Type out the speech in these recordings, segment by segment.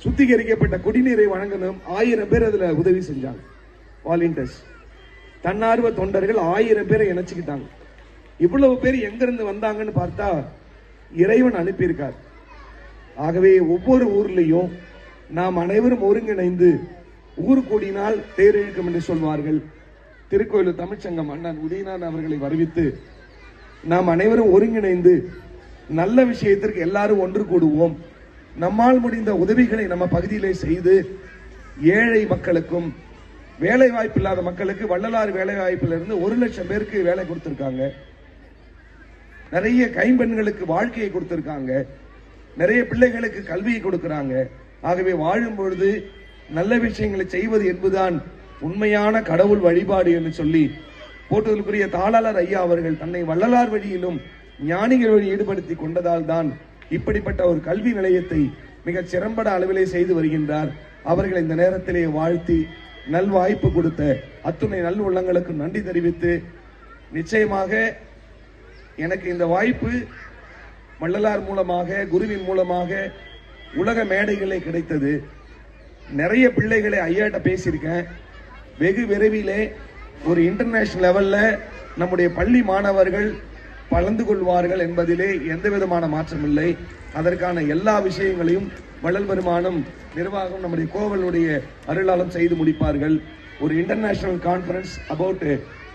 சுத்திகரிக்கப்பட்ட குடிநீரை வழங்கணும். 1000 பேர் அதுல உதவி செஞ்சாங்க. வாலண்டியர்ஸ், தன்னார்வ தொண்டர்கள் 1000 பேரை இணைச்சுக்கிட்டாங்க. இவ்வளவு பேர் எங்கிருந்து வந்தாங்கன்னு பார்த்தா இறைவன் அனுப்பியிருக்கார். ஆகவே ஒவ்வொரு ஊர்லயும் நாம் அனைவரும் ஒருங்கிணைந்து ஊர் கூடினால் தேர் இழுக்கும் என்று சொல்வார்கள். திருக்கோயிலூர் தமிழ்ச்சங்கம் அண்ணன் உதயநாதன் அவர்களை வரவித்து நாம் அனைவரும் ஒருங்கிணைந்து நல்ல விஷயத்திற்கு எல்லாரும் ஒன்று கூடுவோம். நம்மால் முடிந்த உதவிகளை நம்ம பகுதியிலே செய்து ஏழை மக்களுக்கும் வேலை வாய்ப்பு இல்லாத மக்களுக்கு வள்ளலார் வேலை வாய்ப்பிலிருந்து 1,00,000 பேருக்கு வேலை கொடுத்திருக்காங்க. நிறைய கைம்பெண்களுக்கு வாழ்க்கையை கொடுத்திருக்காங்க. நிறைய பிள்ளைகளுக்கு கல்வியை கொடுக்கிறாங்க. ஆகவே வாழும் பொழுது நல்ல விஷயங்களை செய்வது என்பதுதான் உண்மையான கடவுள் வழிபாடு என்று சொல்லி போற்றுதலுக்குரிய தாளாளர் ஐயா அவர்கள் தன்னை வள்ளலார் வழியிலும் ஞானிகள் வழி ஈடுபடுத்தி கொண்டதால் தான் இப்படிப்பட்ட ஒரு கல்வி நிலையத்தை மிக சிறம்பட அளவிலே செய்து வருகின்றார். அவர்கள் இந்த நேரத்திலே வாழ்த்தி நல்வாய்ப்பு கொடுத்த அத்துணை நல் உள்ளங்களுக்கு நன்றி தெரிவித்து, நிச்சயமாக எனக்கு இந்த வாய்ப்பு வள்ளலார் மூலமாக குருவின் மூலமாக உலக மேடைகளே கிடைத்தது. நிறைய பிள்ளைகளை ஐயாட்ட பேசியிருக்கேன். வெகு விரைவிலே ஒரு இன்டர்நேஷனல் லெவல்ல நம்முடைய பள்ளி மாணவர்கள் கலந்து கொள்வார்கள் என்பதிலே எந்த விதமான மாற்றம் இல்லை. அதற்கான எல்லா விஷயங்களையும் வள்ளல் பெருமானும் நிர்வாகம் நம்முடைய கோவிலுடைய அருளாளம் செய்து முடிப்பார்கள். ஒரு international conference about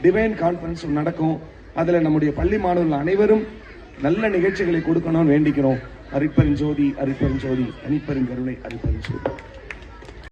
divine conference நடக்கும். அதுல நம்முடைய பள்ளி மாணவர்கள் அனைவரும் நல்ல நிகழ்ச்சிகளை கொடுக்கணும்னு வேண்டிக்கிறோம். அருட்பெருஞ்சோதி அருட்பெருஞ்சோதி தனிப்பெருங்கருணை அருட்பெருஞ்சோதி.